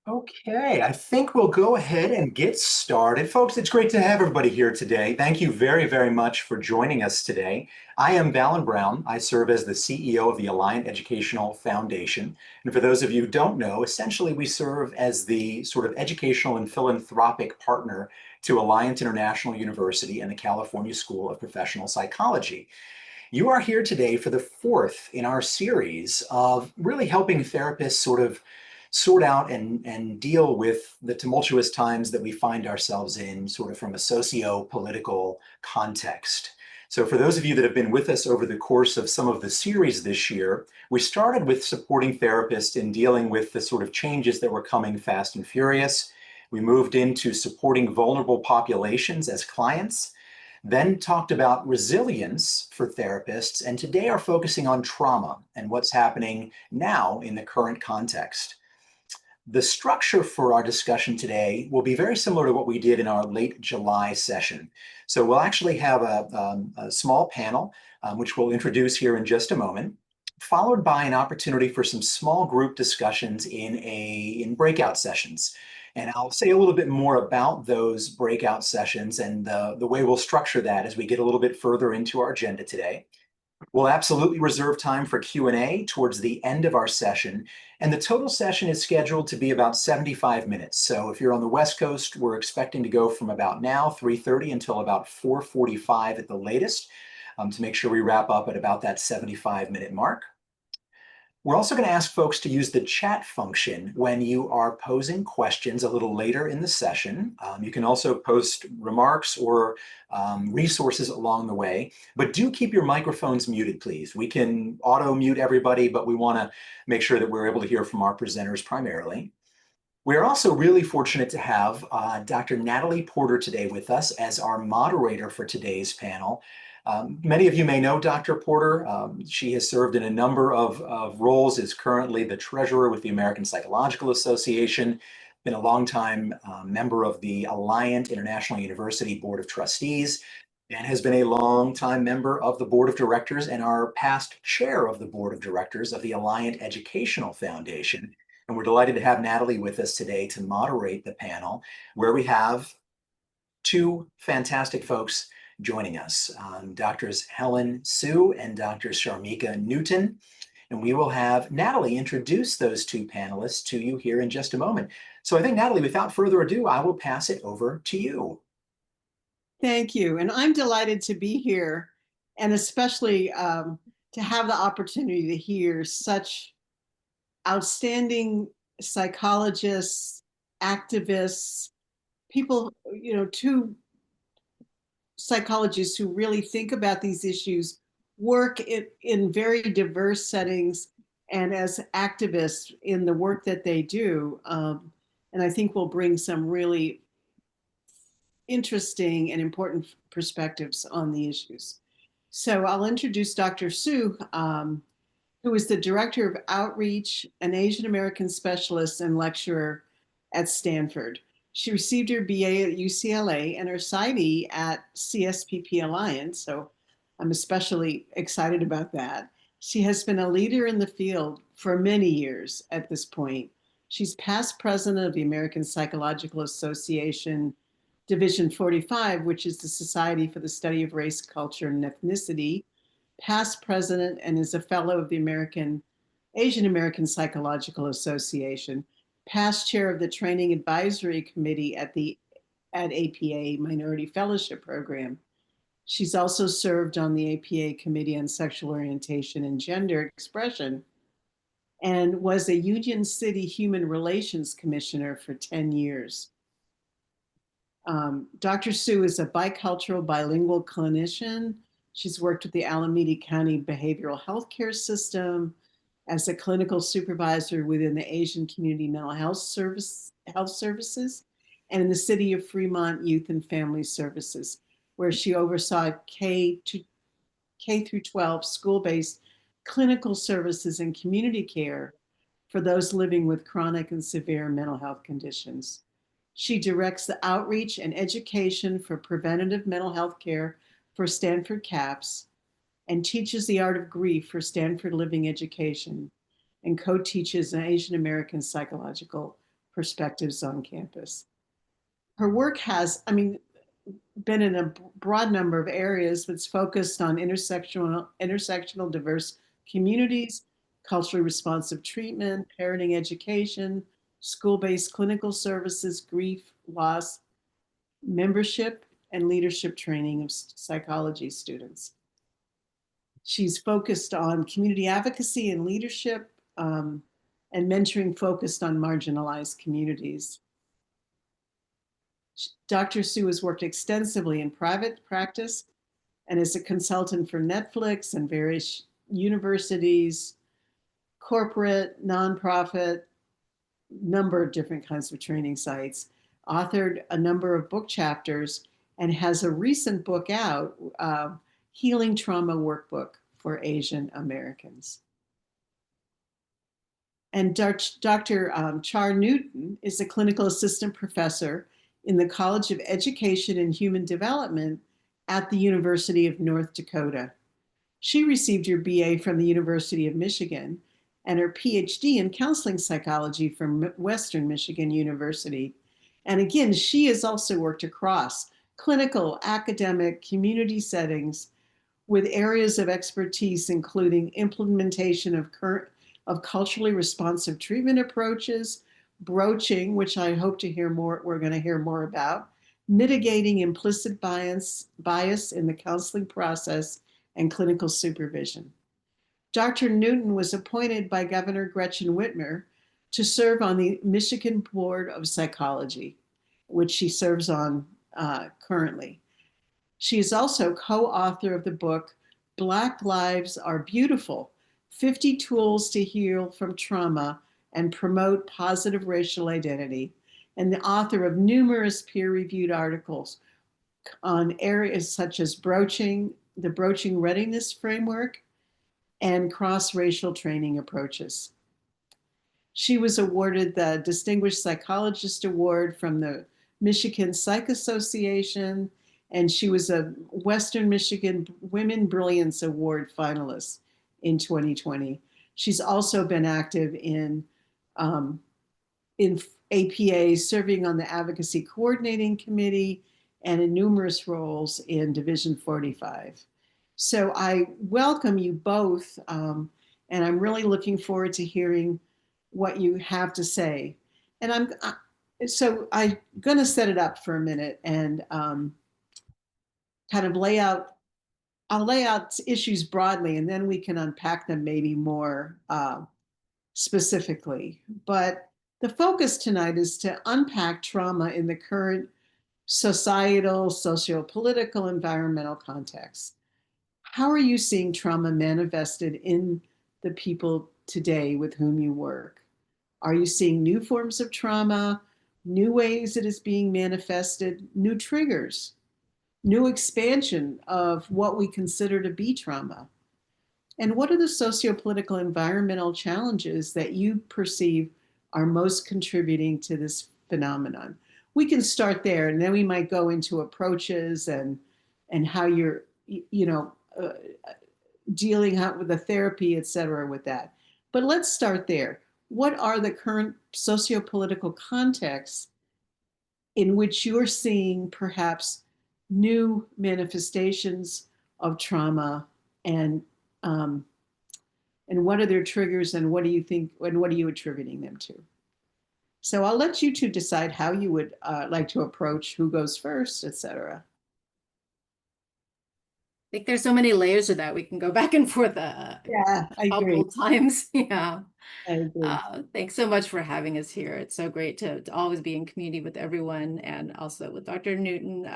Okay, I think we'll go ahead and get started. Folks, it's great to have everybody here today. Thank you very, very much for joining us today. I am Valen Brown. I serve as the CEO of the Alliant Educational Foundation. And for those of you who don't know, essentially we serve as the sort of educational and philanthropic partner to Alliant International University and the California School of Professional Psychology. You are here today for the fourth in our series of really helping therapists sort of sort out and deal with the tumultuous times that we find ourselves in, sort of from a socio-political context. So for those of you that have been with us over the course of some of the series this year, we started with supporting therapists in dealing with the sort of changes that were coming fast and furious. We moved into supporting vulnerable populations as clients, then talked about resilience for therapists, and today are focusing on trauma and what's happening now in the current context. The structure for our discussion today will be very similar to what we did in our late July session. So we'll actually have a small panel, which we'll introduce here in just a moment, followed by an opportunity for some small group discussions in breakout sessions. And I'll say a little bit more about those breakout sessions and the way we'll structure that as we get a little bit further into our agenda today. We'll absolutely reserve time for Q&A towards the end of our session, and the total session is scheduled to be about 75 minutes. So if you're on the West Coast, we're expecting to go from about now, 3:30, until about 4:45 at the latest, to make sure we wrap up at about that 75-minute mark. We're also going to ask folks to use the chat function when you are posing questions a little later in the session. You can also post remarks or resources along the way, but do keep your microphones muted, please. We can auto mute everybody, but we want to make sure that we're able to hear from our presenters primarily. We are also really fortunate to have Dr. Natalie Porter today with us as our moderator for today's panel. Many of you may know Dr. Porter. She has served in a number of roles, is currently the treasurer with the American Psychological Association, been a longtime member of the Alliant International University Board of Trustees, and has been a longtime member of the Board of Directors and our past chair of the Board of Directors of the Alliant Educational Foundation. And we're delighted to have Natalie with us today to moderate the panel, where we have two fantastic folks joining us, Doctors Helen Hsu and Dr. Charmeka Newton. And we will have Natalie introduce those two panelists to you here in just a moment. So I think, Natalie, without further ado, I will pass it over to you. Thank you. And I'm delighted to be here, and especially to have the opportunity to hear such outstanding psychologists, activists, people, two psychologists who really think about these issues, work in very diverse settings, and as activists in the work that they do. And I think will bring some really interesting and important perspectives on the issues. So I'll introduce Dr. Hsu, who is the Director of Outreach, an Asian American specialist and lecturer at Stanford. She received her BA at UCLA and her PsyD at CSPP Alliance, so I'm especially excited about that. She has been a leader in the field for many years at this point. She's past president of the American Psychological Association, Division 45, which is the Society for the Study of Race, Culture, and Ethnicity, past president, and is a fellow of the Asian American Psychological Association, past chair of the Training Advisory Committee at APA Minority Fellowship Program. She's also served on the APA Committee on Sexual Orientation and Gender Expression, and was a Union City Human Relations Commissioner for 10 years. Dr. Hsu is a bicultural, bilingual clinician. She's worked with the Alameda County Behavioral Health Care System as a clinical supervisor within the Asian Community Mental Health Services, and in the City of Fremont Youth and Family Services, where she oversaw K through 12 school-based clinical services and community care for those living with chronic and severe mental health conditions. She directs the outreach and education for preventative mental health care for Stanford CAPS, and teaches the art of grief for Stanford Living Education, and co-teaches an Asian American Psychological perspectives on campus. Her work has, I mean, been in a broad number of areas, but it's focused on intersectional diverse communities, culturally responsive treatment, parenting education, school-based clinical services, grief, loss, membership, and leadership training of psychology students. She's focused on community advocacy and leadership, and mentoring focused on marginalized communities. Dr. Hsu has worked extensively in private practice and is a consultant for Netflix and various universities, corporate, nonprofit, number of different kinds of training sites, authored a number of book chapters, and has a recent book out, Healing Trauma Workbook for Asian Americans. And Dr. Char Newton is a clinical assistant professor in the College of Education and Human Development at the University of North Dakota. She received her BA from the University of Michigan and her PhD in counseling psychology from Western Michigan University. And again, she has also worked across clinical, academic, community settings with areas of expertise, including implementation of culturally responsive treatment approaches, broaching, which I hope to hear more, we're going to hear more about, mitigating implicit bias in the counseling process, and clinical supervision. Dr. Newton was appointed by Governor Gretchen Whitmer to serve on the Michigan Board of Psychology, which she serves on currently. She is also co-author of the book, Black Lives Are Beautiful, 50 Tools to Heal from Trauma and Promote Positive Racial Identity, and the author of numerous peer-reviewed articles on areas such as broaching, the Broaching Readiness Framework, and cross-racial training approaches. She was awarded the Distinguished Psychologist Award from the Michigan Psych Association, and she was a Western Michigan Women Brilliance Award finalist in 2020. She's also been active in APA, serving on the Advocacy Coordinating Committee, and in numerous roles in Division 45. So I welcome you both, and I'm really looking forward to hearing what you have to say. And I'm going to set it up for a minute and kind of I'll lay out issues broadly, and then we can unpack them maybe more specifically. But the focus tonight is to unpack trauma in the current societal, socio-political, environmental context. How are you seeing trauma manifested in the people today with whom you work? Are you seeing new forms of trauma, new ways it is being manifested, new triggers, new expansion of what we consider to be trauma? And what are the socio-political environmental challenges that you perceive are most contributing to this phenomenon? We can start there, and then we might go into approaches and how you're, dealing out with the therapy, et cetera, with that. But let's start there. What are the current socio-political contexts in which you're seeing perhaps new manifestations of trauma, and what are their triggers, and what do you think, and what are you attributing them to? So I'll let you two decide how you would like to approach, who goes first, et cetera. I think there's so many layers of that. We can go back and forth Yeah, I a agree. couple times. Yeah. I agree. Thanks so much for having us here. It's so great to always be in community with everyone, and also with Dr. Newton.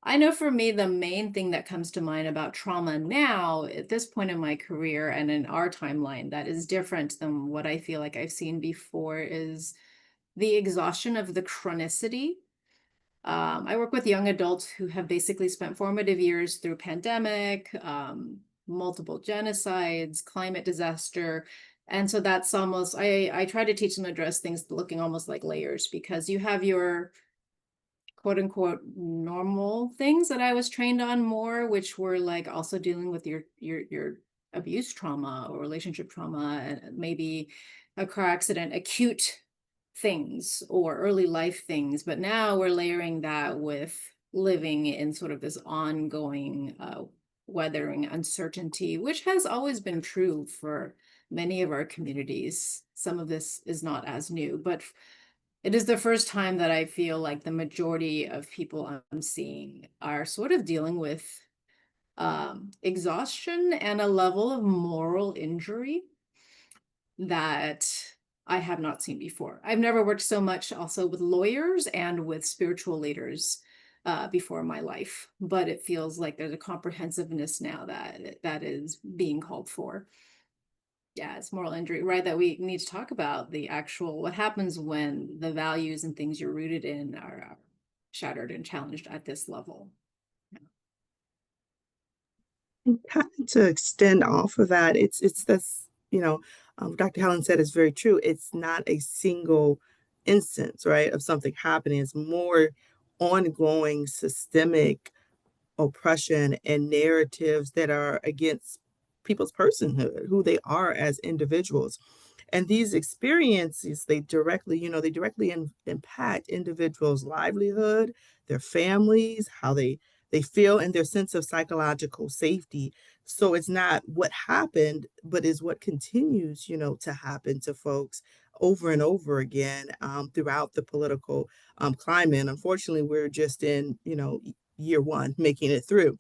I know for me, the main thing that comes to mind about trauma now at this point in my career and in our timeline that is different than what I feel like I've seen before is the exhaustion of the chronicity. I work with young adults who have basically spent formative years through pandemic, multiple genocides, climate disaster. And so that's almost, I try to teach them to address things looking almost like layers, because you have your quote unquote normal things that I was trained on more, which were like also dealing with your abuse trauma or relationship trauma, and maybe a car accident, acute things or early life things, but now we're layering that with living in sort of this ongoing weathering uncertainty, which has always been true for many of our communities. Some of this is not as new, but it is the first time that I feel like the majority of people I'm seeing are sort of dealing with exhaustion and a level of moral injury that I have not seen before. I've never worked so much also with lawyers and with spiritual leaders before in my life, but it feels like there's a comprehensiveness now that is being called for. Yeah, it's moral injury, right? That we need to talk about the actual what happens when the values and things you're rooted in are shattered and challenged at this level. And kind of to extend off of that, it's this, Dr. Helen said is very true. It's not a single instance, right, of something happening. It's more ongoing systemic oppression and narratives that are against people's personhood, who they are as individuals. And these experiences, they directly impact individuals' livelihood, their families, how they feel, and their sense of psychological safety. So it's not what happened, but is what continues, to happen to folks over and over again throughout the political climate. Unfortunately, we're just in, year one, making it through.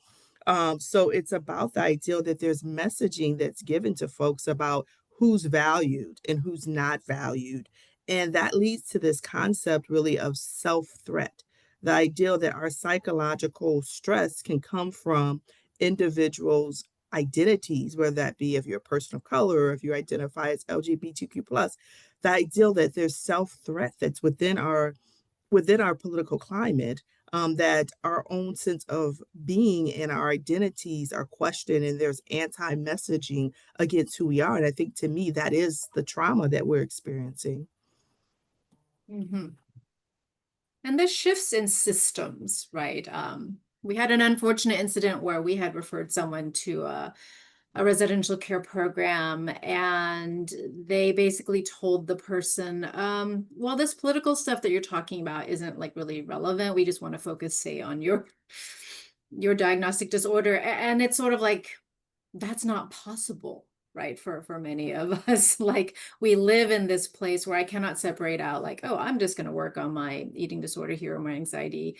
So it's about the ideal that there's messaging that's given to folks about who's valued and who's not valued. And that leads to this concept really of self-threat, the ideal that our psychological stress can come from individuals' identities, whether that be if you're a person of color or if you identify as LGBTQ+, the ideal that there's self-threat that's within our political climate, that our own sense of being and our identities are questioned and there's anti-messaging against who we are. And I think to me, that is the trauma that we're experiencing. Mm-hmm. And this shifts in systems, right? We had an unfortunate incident where we had referred someone to a residential care program, and they basically told the person, well, this political stuff that you're talking about isn't like really relevant. We just want to focus, say, on your diagnostic disorder. And it's sort of like, that's not possible, right? For many of us, like we live in this place where I cannot separate out like, oh, I'm just going to work on my eating disorder here or my anxiety,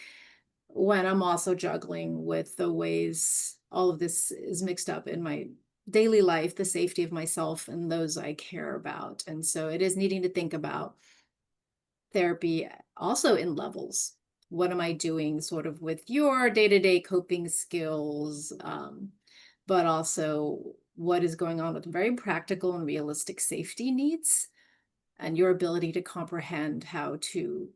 when I'm also juggling with the ways all of this is mixed up in my daily life, the safety of myself and those I care about. And so it is needing to think about therapy also in levels. What am I doing sort of with your day-to-day coping skills? But also what is going on with very practical and realistic safety needs and your ability to comprehend how to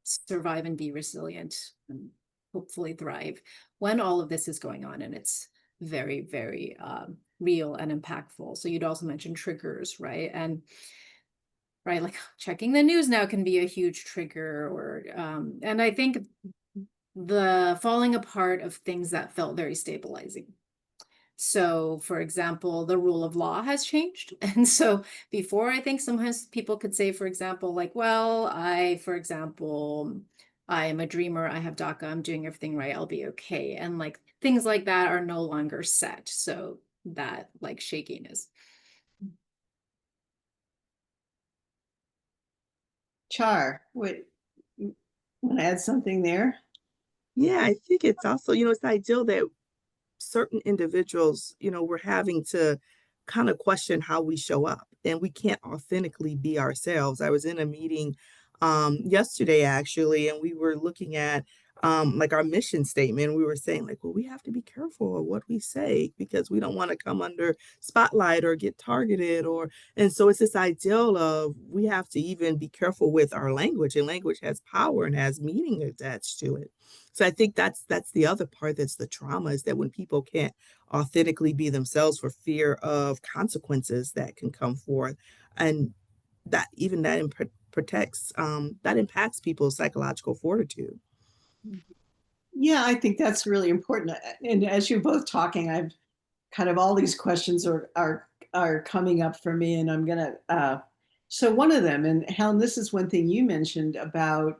survive and be resilient and hopefully thrive when all of this is going on. And it's very, very real and impactful. So you'd also mention triggers, right? And right, like checking the news now can be a huge trigger, or and I think the falling apart of things that felt very stabilizing. So, for example, the rule of law has changed. And so before, I think sometimes people could say, for example, like, well, for example, I am a dreamer, I have DACA, I'm doing everything right, I'll be okay. And like things like that are no longer set. So that like shakiness. Char, what, want to add something there? Yeah, I think it's also, it's the ideal that certain individuals, we're having to kind of question how we show up and we can't authentically be ourselves. I was in a meeting yesterday actually, and we were looking at like our mission statement. We were saying like, well, we have to be careful of what we say because we don't want to come under spotlight or get targeted and so it's this ideal of we have to even be careful with our language, and language has power and has meaning attached to it. So I think that's the other part that's the trauma, is that when people can't authentically be themselves for fear of consequences that can come forth, and that even that protects that impacts people's psychological fortitude. Yeah, I think that's really important. And as you're both talking, I've kind of all these questions are coming up for me, and I'm gonna So one of them, and Helen, this is one thing you mentioned about,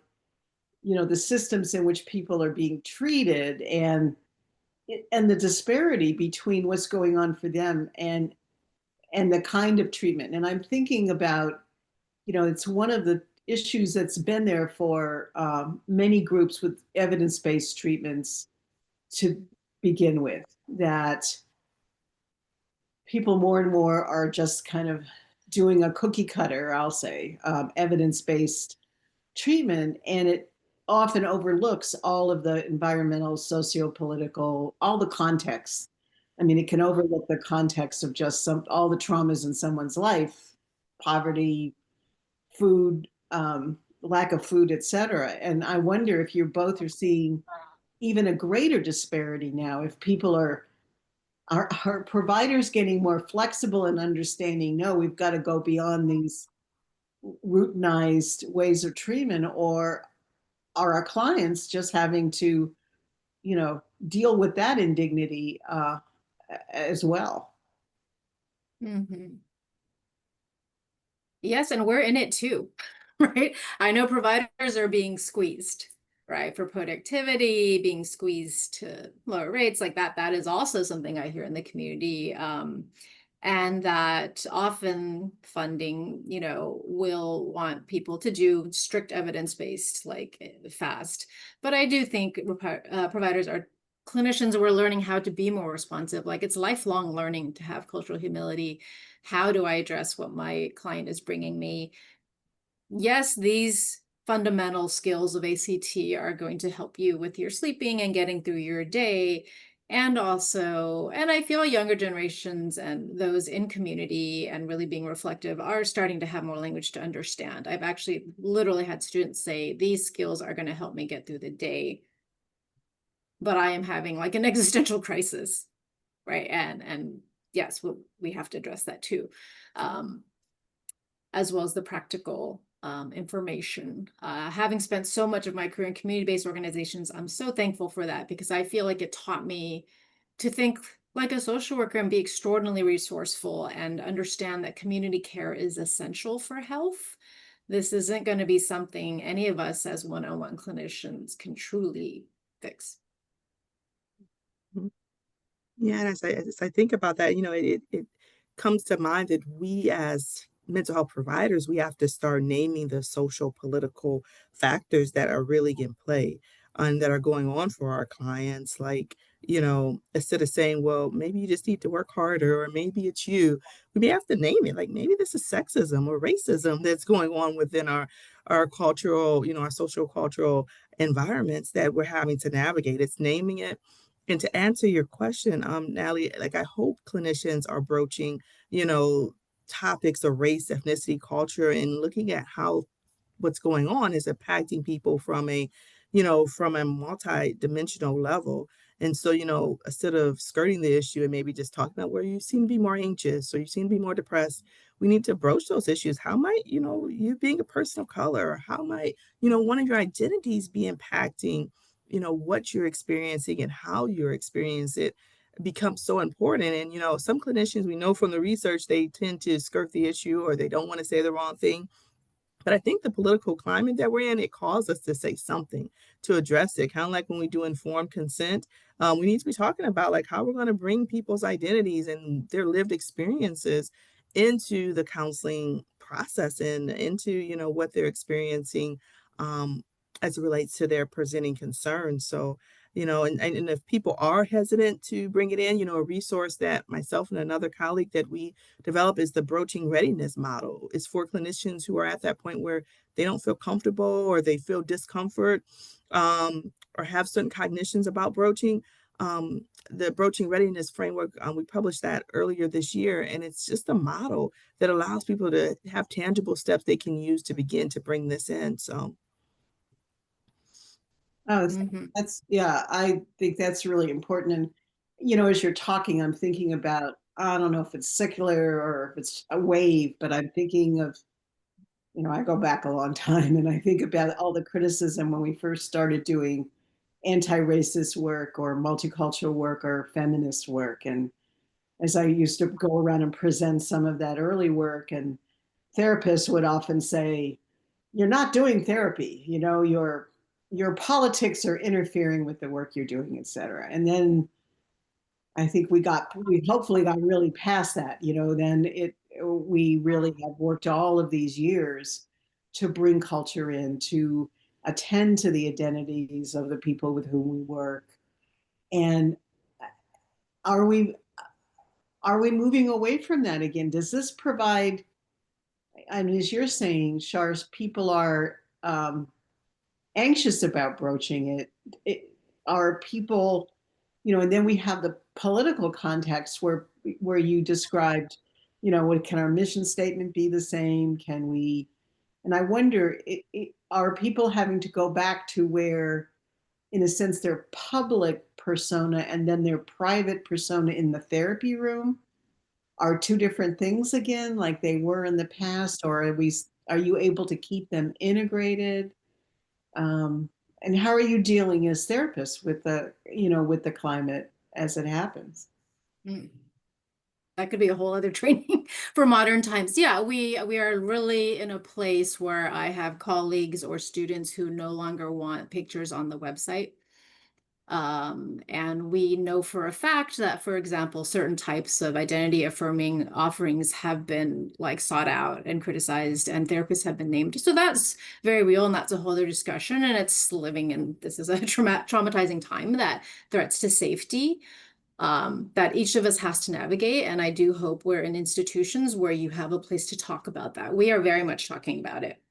the systems in which people are being treated and the disparity between what's going on for them and the kind of treatment. And I'm thinking about, it's one of the issues that's been there for many groups with evidence-based treatments to begin with, that people more and more are just kind of doing a cookie cutter, I'll say, evidence-based treatment, and it often overlooks all of the environmental, socio-political, all the context. I mean, it can overlook the context of just all the traumas in someone's life, poverty, food, lack of food, et cetera. And I wonder if you both are seeing even a greater disparity now, if people are providers getting more flexible and understanding, no, we've got to go beyond these routinized ways of treatment, or are our clients just having to, deal with that indignity as well? Mm-hmm. Yes, and we're in it too, right? I know providers are being squeezed, right, for productivity, being squeezed to lower rates like that. That is also something I hear in the community. And that often funding, will want people to do strict evidence-based, like fast. But I do think providers are clinicians. We're learning how to be more responsive. Like, it's lifelong learning to have cultural humility. How do I address what my client is bringing me? Yes, these fundamental skills of ACT are going to help you with your sleeping and getting through your day. And I feel younger generations and those in community and really being reflective are starting to have more language to understand. I've actually literally had students say, these skills are going to help me get through the day, but I am having like an existential crisis, right? And yes, we have to address that too, as well as the practical information. Having spent so much of my career in community-based organizations, I'm so thankful for that, because I feel like it taught me to think like a social worker and be extraordinarily resourceful and understand that community care is essential for health. This isn't going to be something any of us as one-on-one clinicians can truly fix. Yeah, and as I think about that, it comes to mind that we as mental health providers, we have to start naming the social political factors that are really in play and that are going on for our clients. Like, instead of saying, well, maybe you just need to work harder, or maybe it's you, we may have to name it. Like, maybe this is sexism or racism that's going on within our cultural, our social cultural environments that we're having to navigate. It's naming it. And to answer your question, Natalie, like, I hope clinicians are broaching, topics of race, ethnicity, culture, and looking at how what's going on is impacting people from a multi-dimensional level. And so, instead of skirting the issue and maybe just talking about where you seem to be more anxious or you seem to be more depressed, we need to broach those issues. How might, you being a person of color, how might, one of your identities be impacting, what you're experiencing and how you're experiencing it becomes so important. And, some clinicians, we know from the research, they tend to skirt the issue or they don't want to say the wrong thing. But I think the political climate that we're in, it calls us to say something to address it. Kind of like when we do informed consent, we need to be talking about like how we're going to bring people's identities and their lived experiences into the counseling process and into, what they're experiencing as it relates to their presenting concerns. So, and if people are hesitant to bring it in, a resource that myself and another colleague that we develop is the broaching readiness model. It's for clinicians who are at that point where they don't feel comfortable or they feel discomfort or have certain cognitions about broaching. The broaching readiness framework, we published that earlier this year, and it's just a model that allows people to have tangible steps they can use to begin to bring this in. So, Oh, Mm-hmm. yeah, I think that's really important. And, as you're talking, I'm thinking about, I don't know if it's secular or if it's a wave, but I'm thinking of, I go back a long time and I think about all the criticism when we first started doing anti-racist work or multicultural work or feminist work. And as I used to go around and present some of that early work, and therapists would often say, you're not doing therapy, you know, your politics are interfering with the work you're doing, et cetera. And then I think we hopefully got really past that, you know, then we really have worked all of these years to bring culture in, to attend to the identities of the people with whom we work. And are we moving away from that again? Does this provide, I mean, as you're saying, Shars, people are anxious about broaching are people, you know, and then we have the political context where you described, you know, can our mission statement be the same? Can we, and I wonder, are people having to go back to where, in a sense, their public persona and then their private persona in the therapy room are two different things again, like they were in the past, or are you able to keep them integrated? Um, and how are you dealing as therapists with the, you know, with the climate as it happens? Mm. That could be a whole other training for modern times. Yeah, we are really in a place where I have colleagues or students who no longer want pictures on the website. And we know for a fact that, for example, certain types of identity affirming offerings have been like sought out and criticized, and therapists have been named. So that's very real, and that's a whole other discussion. And it's living in, this is a traumatizing time that threats to safety that each of us has to navigate. And I do hope we're in institutions where you have a place to talk about that. We are very much talking about it.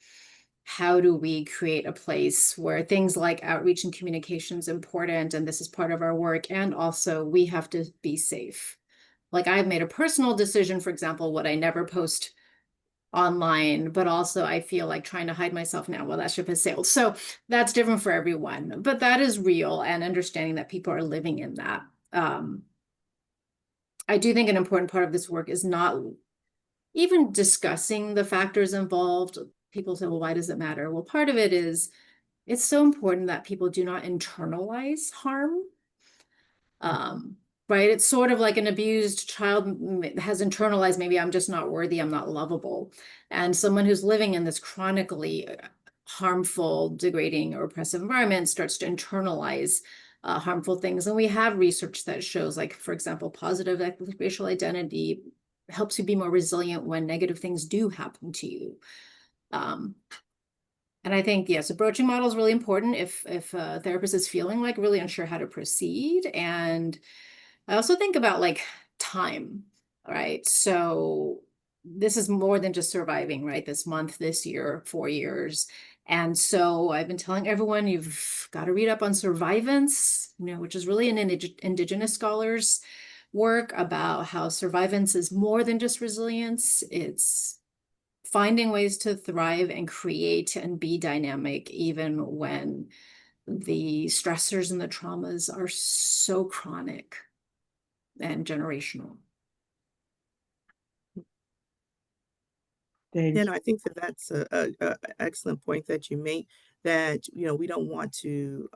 How do we create a place where things like outreach and communication is important, and this is part of our work, and also we have to be safe. Like I've made a personal decision, for example, what I never post online, but also I feel like trying to hide myself now. Well, that ship has sailed. So that's different for everyone, but that is real, and understanding that people are living in that. I do think an important part of this work is not even discussing the factors involved. People say, well, why does it matter? Well, part of it is it's so important that people do not internalize harm. Right? It's sort of like an abused child has internalized, maybe I'm just not worthy, I'm not lovable. And someone who's living in this chronically harmful, degrading, or oppressive environment starts to internalize harmful things. And we have research that shows, like, for example, positive racial identity helps you be more resilient when negative things do happen to you. And I think, yes, a broaching model is really important if a therapist is feeling like really unsure how to proceed. And I also think about like time, right? So this is more than just surviving, right? This month, this year, 4 years. And so I've been telling everyone, you've got to read up on survivance, you know, which is really an indigenous scholars' work about how survivance is more than just resilience. It's finding ways to thrive and create and be dynamic, even when the stressors and the traumas are so chronic and generational. You know, I think that that's a excellent point that you make, that, you know, we don't want to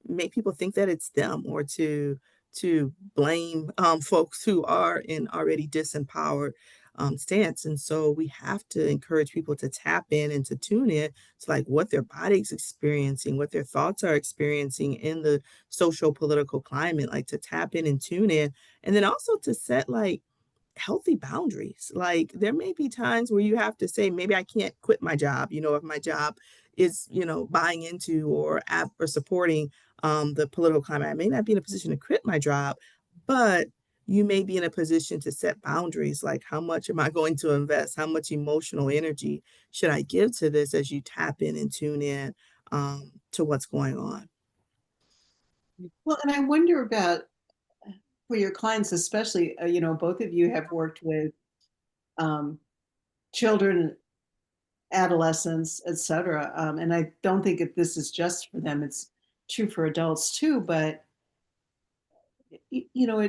make people think that it's them, or to blame folks who are in already disempowered stance. And so we have to encourage people to tap in and to tune in to like what their body's experiencing, what their thoughts are experiencing in the social political climate, like to tap in and tune in. And then also to set like healthy boundaries. Like there may be times where you have to say, maybe I can't quit my job, you know, if my job is, you know, buying into or supporting the political climate. I may not be in a position to quit my job, but you may be in a position to set boundaries, like how much am I going to invest? How much emotional energy should I give to this, as you tap in and tune in to what's going on? Well, and I wonder about, for your clients, especially, you know, both of you have worked with um, children, adolescents, et cetera. And I don't think that this is just for them, it's true for adults too. But, you know,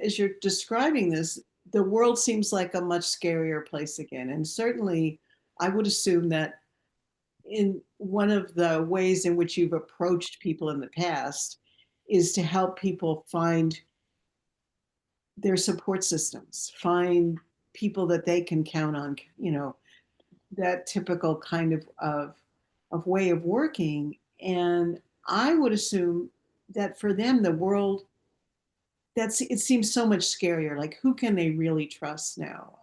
as you're describing this, the world seems like a much scarier place again. And certainly, I would assume that in one of the ways in which you've approached people in the past is to help people find their support systems, find people that they can count on, that typical kind of way of working. And I would assume that for them, the world, it seems so much scarier. Like, who can they really trust now?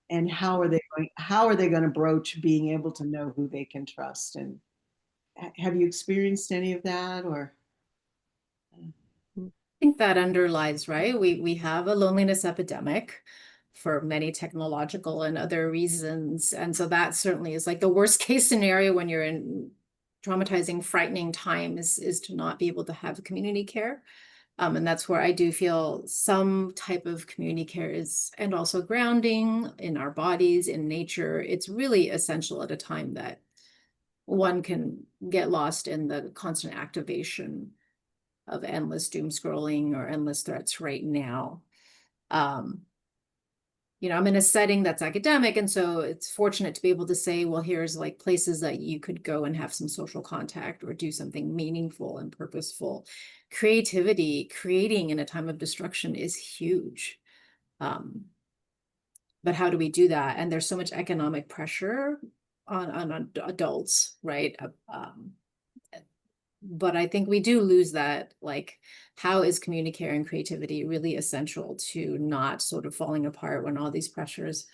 And how are they going to broach being able to know who they can trust? And have you experienced any of that, or? I think that underlies, right? We have a loneliness epidemic for many technological and other reasons. And so that certainly is like the worst case scenario when you're in traumatizing, frightening times, is to not be able to have community care. And that's where I do feel some type of community care is, and also grounding in our bodies, in nature. It's really essential at a time that one can get lost in the constant activation of endless doom scrolling or endless threats right now. I'm in a setting that's academic, and so it's fortunate to be able to say, well, here's like places that you could go and have some social contact or do something meaningful and purposeful. Creativity, creating in a time of destruction is huge. But how do we do that? And there's so much economic pressure on adults, right? But I think we do lose that, like, how is community care and creativity really essential to not sort of falling apart when all these pressures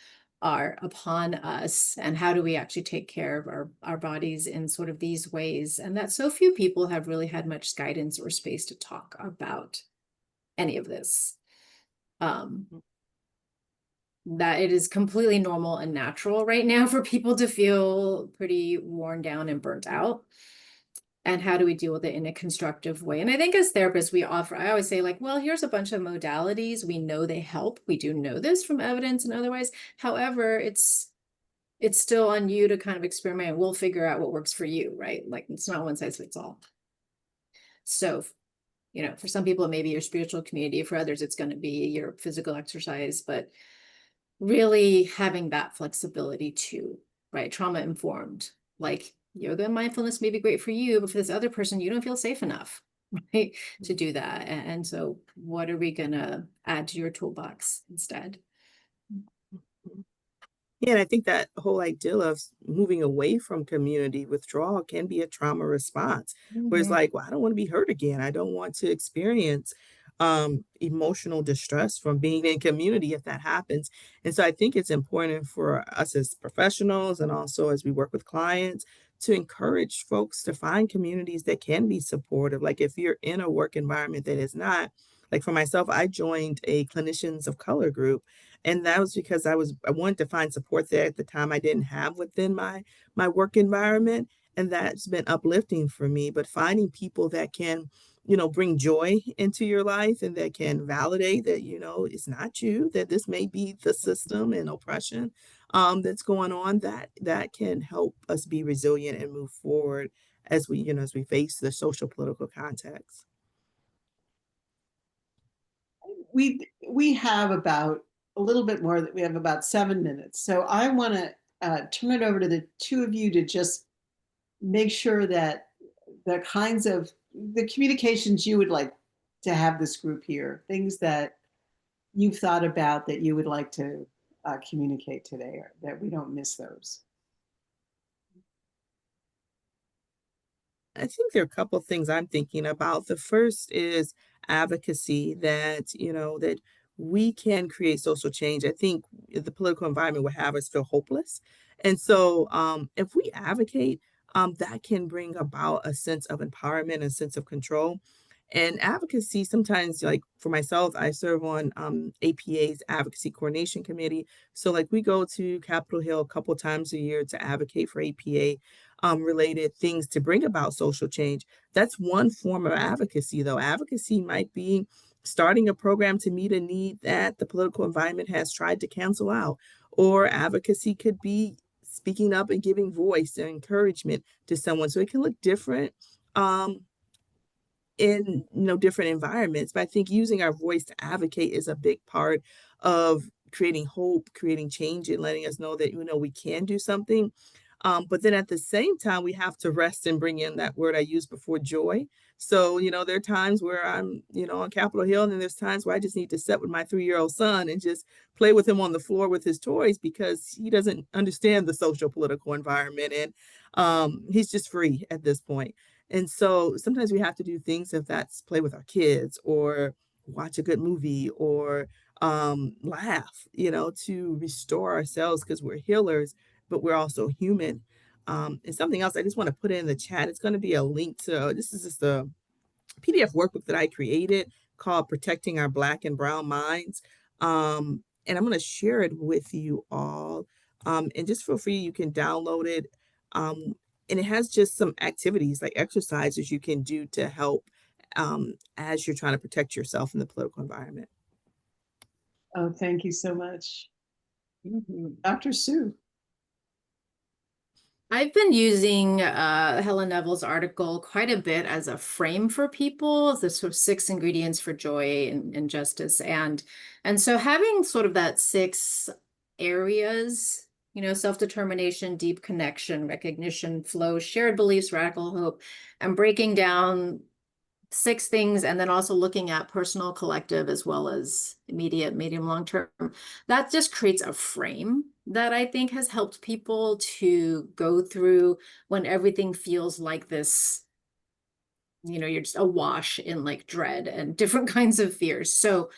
are upon us? And how do we actually take care of our bodies in sort of these ways? And that so few people have really had much guidance or space to talk about any of this. That it is completely normal and natural right now for people to feel pretty worn down and burnt out. And how do we deal with it in a constructive way? And I think as therapists, I always say, like, well, here's a bunch of modalities. We know they help. We do know this from evidence and otherwise. However, it's still on you to kind of experiment. We'll figure out what works for you, right? Like, it's not one size fits all. So, for some people, it may be your spiritual community. For others, it's going to be your physical exercise, but really having that flexibility too, right? Trauma informed, like, yoga and mindfulness may be great for you, but for this other person, you don't feel safe enough, right, to do that. And so what are we going to add to your toolbox instead? Yeah, and I think that whole idea of moving away from community withdrawal can be a trauma response, where it's like, well, I don't want to be hurt again. I don't want to experience emotional distress from being in community if that happens. And so I think it's important for us as professionals and also as we work with clients to encourage folks to find communities that can be supportive. Like, if you're in a work environment that is not, like for myself, I joined a clinicians of color group. And that was because I wanted to find support there at the time I didn't have within my work environment. And that's been uplifting for me. But finding people that can, bring joy into your life and that can validate that, it's not you, that this may be the system and oppression that's going on, that can help us be resilient and move forward as we face the social political context. We have about a little bit more. We have about 7 minutes. So I want to turn it over to the two of you to just make sure that the kinds of the communications you would like to have this group here, things that you've thought about that you would like to communicate today, or that we don't miss those. I think there are a couple of things I'm thinking about. The first is advocacy, that we can create social change. I think the political environment would have us feel hopeless. And so if we advocate, that can bring about a sense of empowerment, a sense of control. And advocacy, sometimes, like for myself, I serve on APA's Advocacy Coordination Committee. So like we go to Capitol Hill a couple times a year to advocate for APA related things to bring about social change. That's one form of advocacy, though. Advocacy might be starting a program to meet a need that the political environment has tried to cancel out. Or advocacy could be speaking up and giving voice and encouragement to someone. So it can look different in different environments, but I think using our voice to advocate is a big part of creating hope, creating change, and letting us know that we can do something. But then at the same time, we have to rest and bring in that word I used before, joy. So, there are times where I'm, on Capitol Hill, and then there's times where I just need to sit with my 3-year-old son and just play with him on the floor with his toys because he doesn't understand the social political environment, and he's just free at this point. And so sometimes we have to do things, if that's play with our kids or watch a good movie or laugh, to restore ourselves because we're healers, but we're also human. And something else I just want to put in the chat. It's going to be a link to this is just a PDF workbook that I created called Protecting Our Black and Brown Minds. And I'm going to share it with you all. And just feel free, you can download it. And it has just some activities like exercises you can do to help as you're trying to protect yourself in the political environment. Oh, thank you so much. Dr. Hsu. I've been using Helen Neville's article quite a bit as a frame for people, the sort of 6 ingredients for joy and justice. And so having sort of that 6 areas, self-determination, deep connection, recognition, flow, shared beliefs, radical hope, and breaking down 6 things, and then also looking at personal, collective, as well as immediate, medium, long term. That just creates a frame that I think has helped people to go through when everything feels like this, you're just awash in like dread and different kinds of fears. So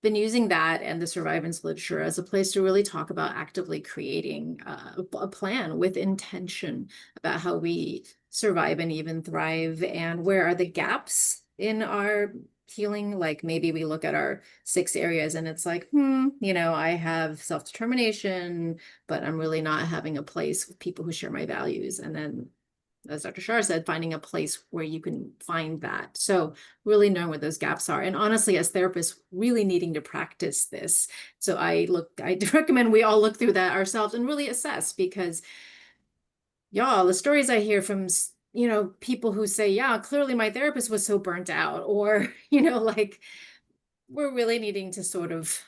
been using that and the survivance literature as a place to really talk about actively creating a plan with intention about how we survive and even thrive, and where are the gaps in our healing. Like maybe we look at our 6 areas and it's like, I have self-determination, but I'm really not having a place with people who share my values. And then, as Dr. Shar said, finding a place where you can find that. So really knowing where those gaps are. And honestly, as therapists, really needing to practice this. So I recommend we all look through that ourselves and really assess, because y'all, the stories I hear from, people who say, yeah, clearly my therapist was so burnt out, or, like we're really needing to sort of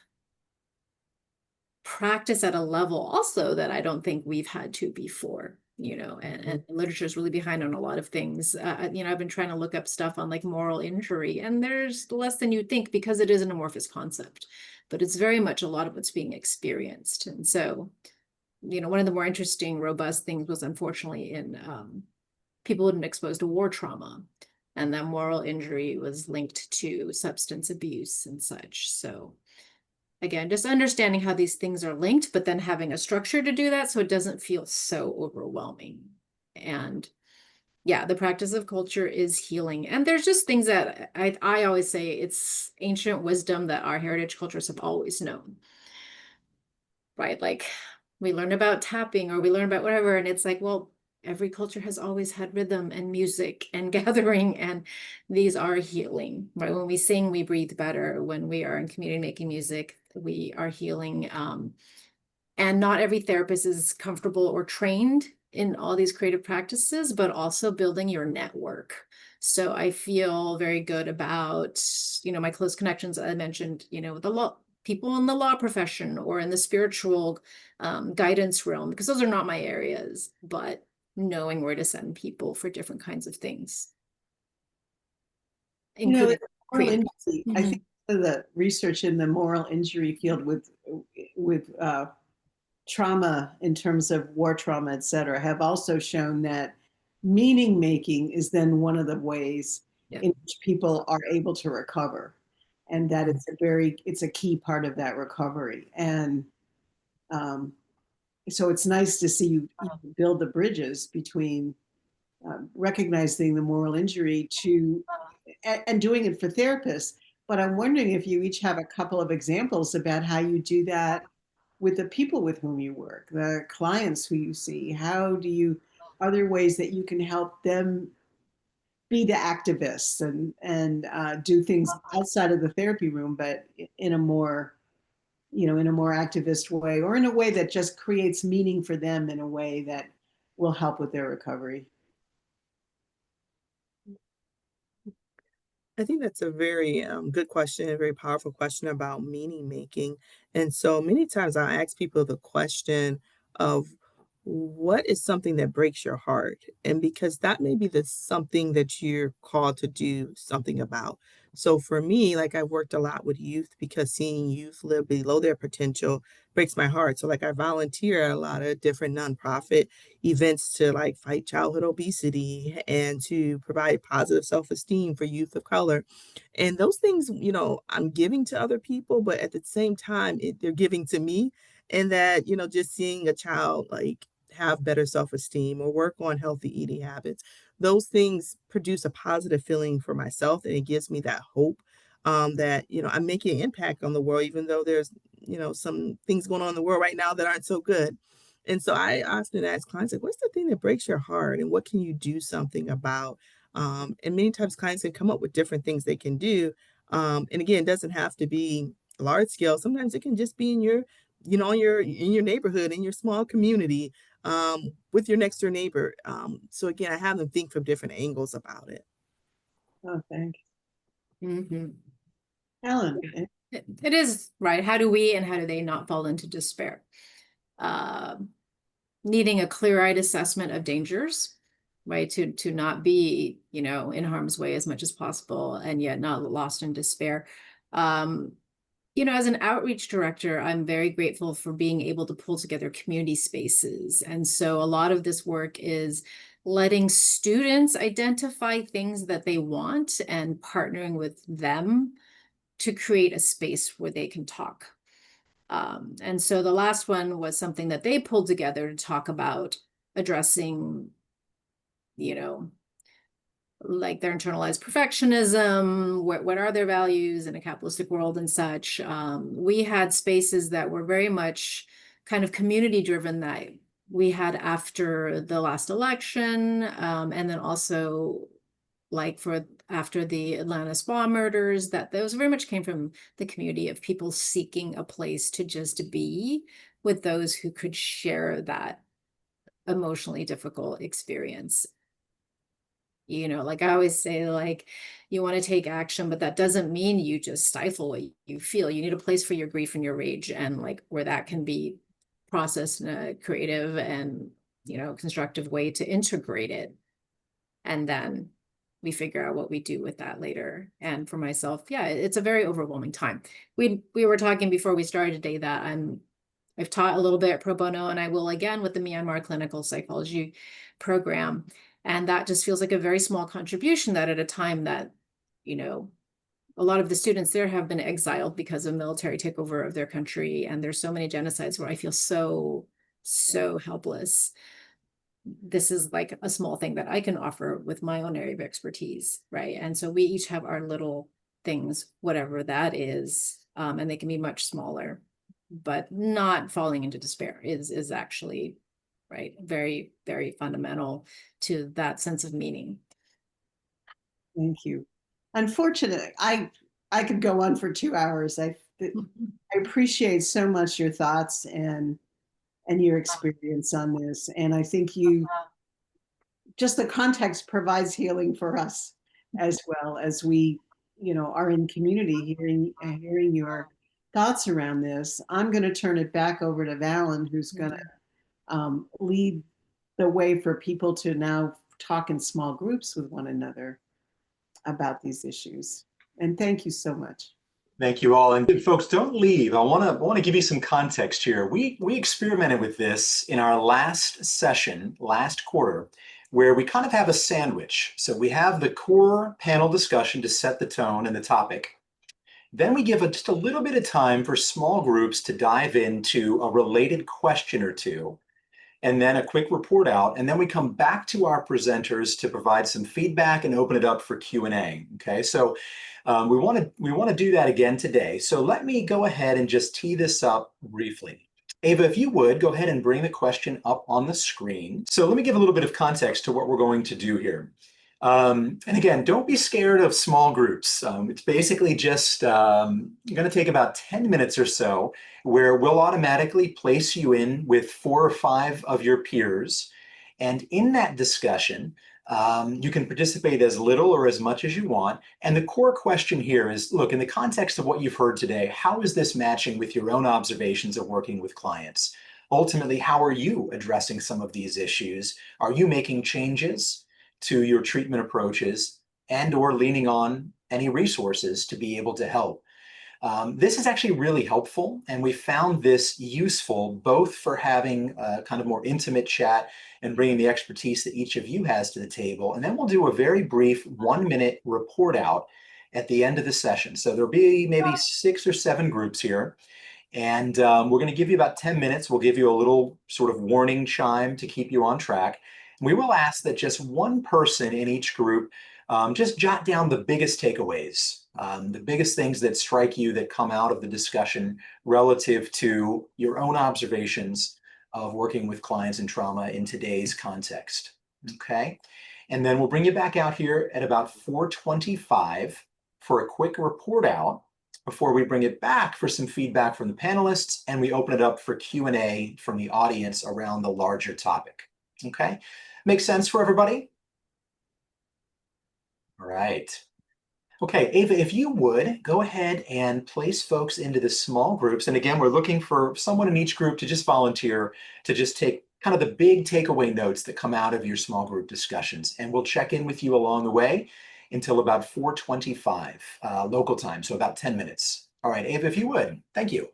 practice at a level also that I don't think we've had to before. And literature is really behind on a lot of things. I've been trying to look up stuff on like moral injury, and there's less than you'd think because it is an amorphous concept, but it's very much a lot of what's being experienced. And so, one of the more interesting, robust things was unfortunately in people who'd been exposed to war trauma, and that moral injury was linked to substance abuse and such. So again, just understanding how these things are linked, but then having a structure to do that so it doesn't feel so overwhelming. And yeah, the practice of culture is healing. And there's just things that I always say it's ancient wisdom that our heritage cultures have always known, right? Like we learn about tapping or we learn about whatever, and it's like, well, every culture has always had rhythm and music and gathering, and these are healing, right? When we sing, we breathe better. When we are in community making music, we are healing. And not every therapist is comfortable or trained in all these creative practices, but also building your network. So I feel very good about, my close connections I mentioned, with the law, people in the law profession or in the spiritual guidance realm, because those are not my areas, but knowing where to send people for different kinds of things. Including moral injury, I think the research in the moral injury field with trauma in terms of war trauma, et cetera, have also shown that meaning making is then one of the ways in which people are able to recover, and that it's a key part of that recovery. And so it's nice to see you build the bridges between recognizing the moral injury and doing it for therapists. But I'm wondering if you each have a couple of examples about how you do that with the people with whom you work, the clients who you see. Are there ways that you can help them be the activists and do things outside of the therapy room, but in a more activist way, or in a way that just creates meaning for them in a way that will help with their recovery? I think that's a very good question, a very powerful question about meaning making. And so many times I ask people the question of what is something that breaks your heart? And because that may be the something that you're called to do something about. So for me, like I've worked a lot with youth because seeing youth live below their potential breaks my heart. So like I volunteer at a lot of different nonprofit events to like fight childhood obesity and to provide positive self-esteem for youth of color. And those things, I'm giving to other people, but at the same time, they're giving to me. And that, just seeing a child like have better self-esteem or work on healthy eating habits, those things produce a positive feeling for myself. And it gives me that hope that, I'm making an impact on the world, even though there's, some things going on in the world right now that aren't so good. And so I often ask clients, like, what's the thing that breaks your heart and what can you do something about? And many times clients can come up with different things they can do. And again, it doesn't have to be large scale. Sometimes it can just be in your, in your neighborhood, in your small community, with your next door neighbor. So again, I have them think from different angles about it. Oh, thank you. Mm-hmm. Helen. It is, right? How do we and how do they not fall into despair? Needing a clear-eyed assessment of dangers, right? To not be, in harm's way as much as possible and yet not lost in despair. As an outreach director, I'm very grateful for being able to pull together community spaces. And so a lot of this work is letting students identify things that they want and partnering with them to create a space where they can talk. And so the last one was something that they pulled together to talk about addressing, like their internalized perfectionism, what are their values in a capitalistic world and such. We had spaces that were very much kind of community driven that we had after the last election, and then also like after the Atlanta spa murders, that those very much came from the community of people seeking a place to just be with those who could share that emotionally difficult experience. Like I always say, like, you want to take action, but that doesn't mean you just stifle what you feel. You need a place for your grief and your rage, and like where that can be processed in a creative and, constructive way to integrate it. And then we figure out what we do with that later. And for myself, yeah, it's a very overwhelming time. We were talking before we started today that I've taught a little bit pro bono, and I will again with the Myanmar Clinical Psychology program. And that just feels like a very small contribution, that at a time that, a lot of the students there have been exiled because of military takeover of their country. And there's so many genocides where I feel so helpless. This is like a small thing that I can offer with my own area of expertise, right? And so we each have our little things, whatever that is, and they can be much smaller, but not falling into despair is actually, right, very, very fundamental to that sense of meaning. Thank you. Unfortunately, I could go on for 2 hours. I appreciate so much your thoughts and your experience on this. And I think just the context provides healing for us as well as we, are in community hearing your thoughts around this. I'm going to turn it back over to Valen, who's going to lead the way for people to now talk in small groups with one another about these issues. And thank you so much. Thank you all. And folks, don't leave. I want to give you some context here. We experimented with this in our last session, last quarter, where we kind of have a sandwich. So we have the core panel discussion to set the tone and the topic. Then we give just a little bit of time for small groups to dive into a related question or two, and then a quick report out. And then we come back to our presenters to provide some feedback and open it up for Q&A. Okay, so we want to do that again today. So let me go ahead and just tee this up briefly. Ava, if you would, go ahead and bring the question up on the screen. So let me give a little bit of context to what we're going to do here. And again, don't be scared of small groups. It's basically just going to take about 10 minutes or so, where we'll automatically place you in with 4 or 5 of your peers. And in that discussion, you can participate as little or as much as you want. And the core question here is, look, in the context of what you've heard today, how is this matching with your own observations of working with clients? ultimately, how are you addressing some of these issues? Are you making changes to your treatment approaches and or leaning on any resources to be able to help? This is actually really helpful, and we found this useful both for having a kind of more intimate chat and bringing the expertise that each of you has to the table. And then we'll do a very brief 1-minute report out at the end of the session. So there'll be maybe 6 or 7 groups here. And we're going to give you about 10 minutes. We'll give you a little sort of warning chime to keep you on track. We will ask that just one person in each group just jot down the biggest takeaways, the biggest things that strike you that come out of the discussion relative to your own observations of working with clients in trauma in today's context. Okay. And then we'll bring you back out here at about 4:25 for a quick report out before we bring it back for some feedback from the panelists, and we open it up for Q&A from the audience around the larger topic. Okay. Makes sense for everybody? All right. Okay, Ava, if you would, go ahead and place folks into the small groups. And again, we're looking for someone in each group to just volunteer to just take kind of the big takeaway notes that come out of your small group discussions. And we'll check in with you along the way until about 4:25 local time, so about 10 minutes. All right, Ava, if you would, thank you.